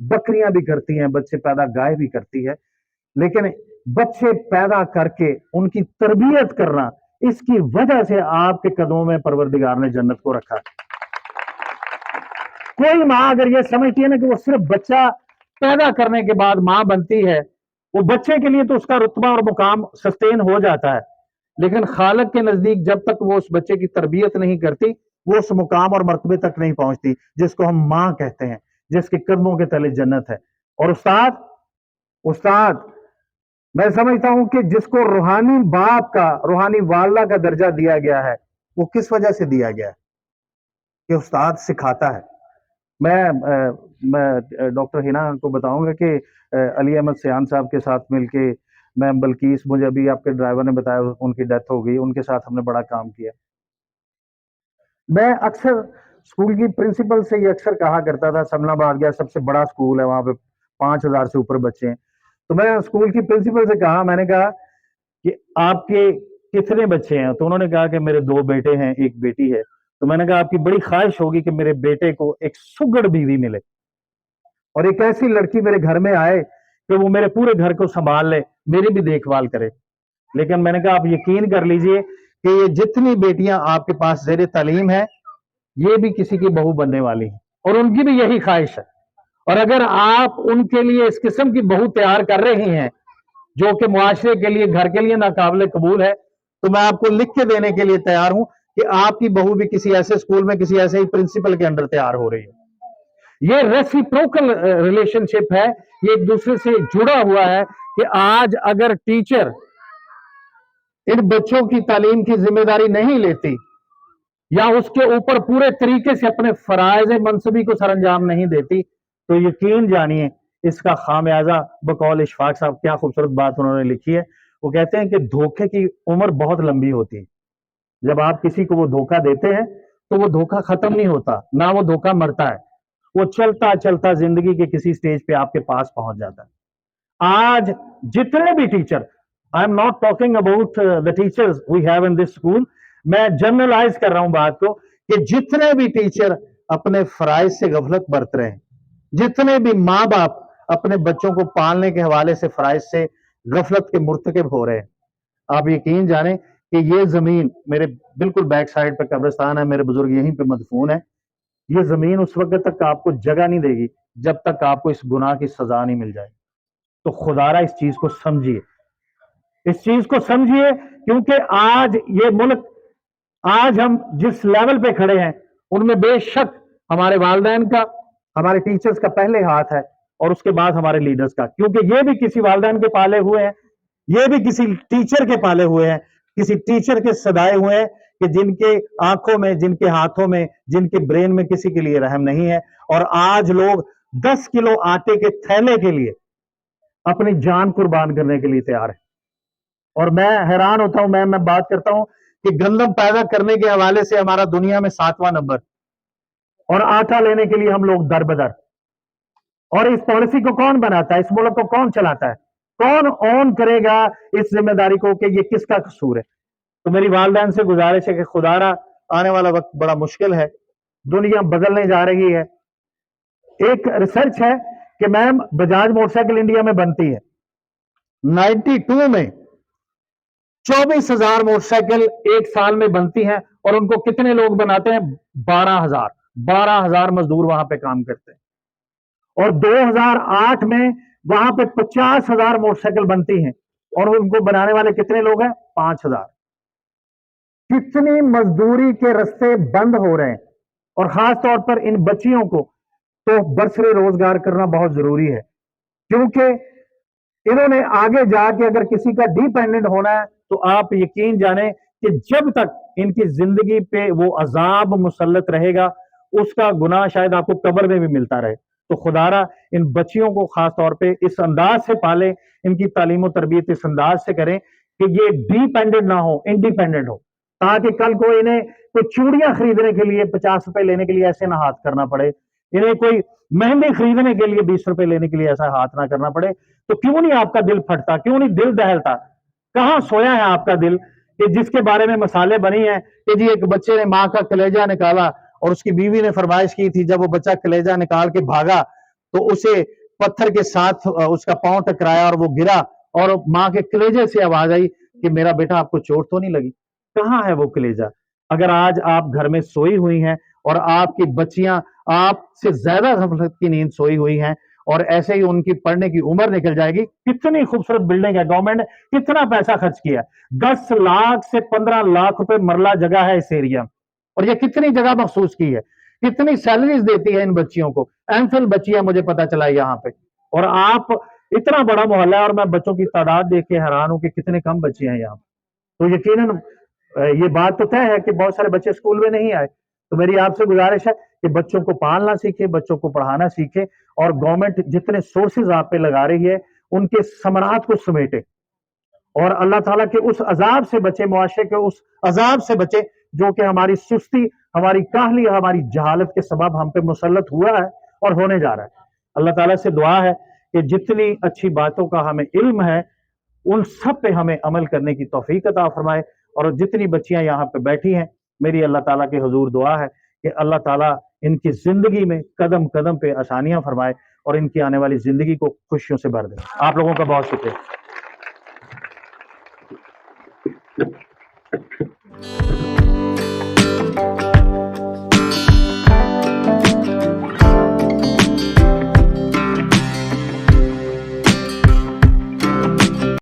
بکریاں بھی کرتی ہیں بچے پیدا, گائے بھی کرتی ہے, لیکن بچے پیدا کر کے ان کی تربیت کرنا, اس کی وجہ سے آپ کے قدموں میں پروردگار نے جنت کو رکھا. کوئی ماں اگر یہ سمجھتی ہے نا کہ وہ صرف بچہ پیدا کرنے کے بعد ماں بنتی ہے, وہ بچے کے لیے تو اس کا رتبہ اور مقام سسٹین ہو جاتا ہے, لیکن خالق کے نزدیک جب تک وہ اس بچے کی تربیت نہیں کرتی وہ اس مقام اور مرتبے تک نہیں پہنچتی جس کو ہم ماں کہتے ہیں, جس کے قدموں کے تلے جنت ہے. اور استاد میں سمجھتا ہوں کہ جس کو روحانی باپ کا, روحانی والدہ کا درجہ دیا گیا ہے, وہ کس وجہ سے دیا گیا ہے کہ استاد سکھاتا ہے. میں ڈاکٹر ہینا کو بتاؤں گا کہ علی احمد سیان صاحب کے ساتھ مل کے, میں بلکیس, مجھے ابھی آپ کے ڈرائیور نے بتایا ان کی ڈیتھ ہو گئی, ان کے ساتھ ہم نے بڑا کام کیا. میں اکثر اسکول کی پرنسپل سے یہ اکثر کہا کرتا تھا, سمنا آباد گیا سب سے بڑا اسکول ہے, وہاں پہ 5000 سے اوپر بچے ہیں, تو میں اسکول کی پرنسپل سے کہا, میں نے کہا کہ آپ کے کتنے بچے ہیں؟ تو انہوں نے کہا کہ میرے 2 بیٹے ہیں, 1 بیٹی ہے. تو میں نے کہا آپ کی بڑی خواہش ہوگی کہ میرے بیٹے کو ایک سگڑ بیوی ملے اور ایک ایسی لڑکی میرے گھر میں آئے کہ وہ میرے پورے گھر کو سنبھال لے, میری بھی دیکھ بھال کرے. لیکن میں نے کہا آپ یقین کر لیجئے کہ یہ جتنی بیٹیاں آپ کے پاس زیر تعلیم ہیں یہ بھی کسی کی بہو بننے والی ہیں, اور ان کی بھی یہی خواہش ہے. اور اگر آپ ان کے لیے اس قسم کی بہو تیار کر رہی ہیں جو کہ معاشرے کے لیے, گھر کے لیے ناقابل قبول ہے, تو میں آپ کو لکھ کے دینے کے لیے تیار ہوں کہ آپ کی بہو بھی کسی ایسے اسکول میں کسی ایسے ہی پرنسپل کے انڈر تیار ہو رہی ہے. یہ ریسیپروکل ریلیشن شپ ہے, یہ ایک دوسرے سے جڑا ہوا ہے کہ آج اگر ٹیچر ان بچوں کی تعلیم کی ذمہ داری نہیں لیتی یا اس کے اوپر پورے طریقے سے اپنے فرائض منصبی کو سر انجام نہیں دیتی, تو یقین جانیے اس کا خامیازہ بقول اشفاق صاحب, کیا خوبصورت بات انہوں نے لکھی ہے. وہ کہتے ہیں کہ دھوکے کی عمر بہت لمبی ہوتی ہے. جب آپ کسی کو وہ دھوکہ دیتے ہیں تو وہ دھوکہ ختم نہیں ہوتا, نہ وہ دھوکہ مرتا ہے, وہ چلتا چلتا زندگی کے کسی سٹیج پہ آپ کے پاس پہنچ جاتا ہے. آج جتنے بھی teacher, I am not talking about the teachers we have in this school, میں جنرلائز کر رہا ہوں بات کو, کہ جتنے بھی ٹیچر اپنے فرائض سے غفلت برت رہے ہیں, جتنے بھی ماں باپ اپنے بچوں کو پالنے کے حوالے سے فرائض سے غفلت کے مرتکب ہو رہے ہیں, آپ یقین جانیں کہ یہ زمین, میرے بالکل بیک سائڈ پہ قبرستان ہے, میرے بزرگ یہیں پہ مدفون ہے, یہ زمین اس وقت تک آپ کو جگہ نہیں دے گی جب تک آپ کو اس گناہ کی سزا نہیں مل جائے. تو خدا را اس چیز کو سمجھیے, اس چیز کو سمجھیے, کیونکہ آج یہ ملک, آج ہم جس لیول پہ کھڑے ہیں ان میں بے شک ہمارے والدین کا, ہمارے ٹیچرز کا پہلے ہاتھ ہے, اور اس کے بعد ہمارے لیڈرز کا, کیونکہ یہ بھی کسی والدین کے پالے ہوئے ہیں, یہ بھی کسی ٹیچر کے پالے ہوئے ہیں, کسی ٹیچر کے صدائے ہوئے ہیں کہ جن کے آنکھوں میں, جن کے ہاتھوں میں, جن کے برین میں کسی کے لیے رحم نہیں ہے. اور آج لوگ 10 کلو آٹے کے تھیلے کے لیے اپنی جان قربان کرنے کے لیے تیار ہے. اور میں حیران ہوتا ہوں, میں بات کرتا ہوں کہ گندم پیدا کرنے کے حوالے سے ہمارا دنیا میں 7واں نمبر, اور آٹا لینے کے لیے ہم لوگ در بدر. اور اس پالیسی کو کون بناتا ہے, اس ملک کو کون چلاتا ہے, کون اون کرے گا اس ذمہ داری کو کہ یہ کس کا قصور ہے؟ تو میری والدین سے گزارش ہے کہ خدا را آنے والا وقت بڑا مشکل ہے, دنیا بدلنے جا رہی ہے. ایک ریسرچ ہے کہ میم بجاج موٹر سائیکل انڈیا میں بنتی ہے, 92 میں 24,000 موٹر سائیکل ایک سال میں بنتی ہیں, اور ان کو کتنے لوگ بناتے ہیں؟ 12,000 مزدور وہاں پہ کام کرتے ہیں. اور 2008 میں وہاں پہ 50,000 موٹر سائیکل بنتی ہیں, اور ان کو بنانے والے کتنے لوگ ہیں؟ 5,000. کتنی مزدوری کے رستے بند ہو رہے ہیں, اور خاص طور پر ان بچیوں کو تو برسر روزگار کرنا بہت ضروری ہے, کیونکہ انہوں نے آگے جا کے اگر کسی کا ڈیپینڈنٹ ہونا ہے تو آپ یقین جانیں کہ جب تک ان کی زندگی پہ وہ عذاب مسلط رہے گا, اس کا گناہ شاید آپ کو قبر میں بھی ملتا رہے. تو خدا را ان بچیوں کو خاص طور پہ اس انداز سے پالے, ان کی تعلیم و تربیت اس انداز سے کریں کہ یہ ڈیپینڈنٹ نہ ہو, انڈیپینڈنٹ ہو, تاکہ کل کو انہیں کوئی چوڑیاں خریدنے کے لیے 50 روپے لینے کے لیے ایسے نہ ہاتھ کرنا پڑے, انہیں کوئی مہندی خریدنے کے لیے 20 روپے لینے کے لیے ایسا ہاتھ نہ کرنا پڑے. تو کیوں نہیں آپ کا دل پھٹتا, کیوں نہیں دل دہلتا؟ کہاں سویا ہے آپ کا دل کہ جس کے بارے میں مسالے بنی ہیں کہ جی ایک بچے نے ماں کا کلیجہ نکالا, اور اس کی بیوی نے فرمائش کی تھی جب وہ بچہ کلیجہ نکال کے بھاگا تو اسے پتھر کے ساتھ اس کا پاؤں ٹکرایا اور وہ گرا اور ماں کے کلیجے سے آواز آئی کہ میرا بیٹا آپ کو چوٹ تو نہیں لگی؟ کہاں ہے وہ کلیجہ؟ اگر آج آپ گھر میں سوئی ہوئی ہیں اور آپ کی بچیاں آپ سے زیادہ غفلت کی نیند سوئی ہوئی ہیں اور ایسے ہی ان کی پڑھنے کی عمر نکل جائے گی، کتنی خوبصورت بلڈنگ ہے، گورنمنٹ نے کتنا پیسہ خرچ کیا، 10 لاکھ سے 15 لاکھ روپے مرلہ جگہ ہے اس ایریا میں، اور یہ کتنی جگہ مخصوص کی ہے، کتنی سیلریز دیتی ہے ان بچیوں کو، ایم فل بچیاں مجھے پتا چلا یہاں پہ، اور آپ اتنا بڑا محلہ ہے اور میں بچوں کی تعداد دیکھ کے حیران ہوں کہ کتنے کم بچے ہیں یہاں، تو یقیناً یہ بات تو طے ہے کہ بہت سارے بچے اسکول میں نہیں آئے، تو میری آپ سے گزارش ہے کہ بچوں کو پالنا سیکھے، بچوں کو پڑھانا سیکھے، اور گورنمنٹ جتنے سورسز آپ پہ لگا رہی ہے ان کے ثمرات کو سمیٹے اور اللہ تعالیٰ کے اس عذاب سے بچے، معاشرے کے اس عذاب سے بچے جو کہ ہماری سستی، ہماری کاہلی، ہماری جہالت کے سبب ہم پہ مسلط ہوا ہے اور ہونے جا رہا ہے۔ اللہ تعالیٰ سے دعا ہے کہ جتنی اچھی باتوں کا ہمیں علم ہے ان سب پہ ہمیں عمل کرنے کی توفیق عطا فرمائے، اور جتنی بچیاں یہاں پہ بیٹھی ہیں میری اللہ تعالیٰ کے حضور دعا ہے کہ اللہ تعالیٰ ان کی زندگی میں قدم قدم پہ آسانیاں فرمائے اور ان کی آنے والی زندگی کو خوشیوں سے بھر دے۔ آپ لوگوں کا بہت شکریہ۔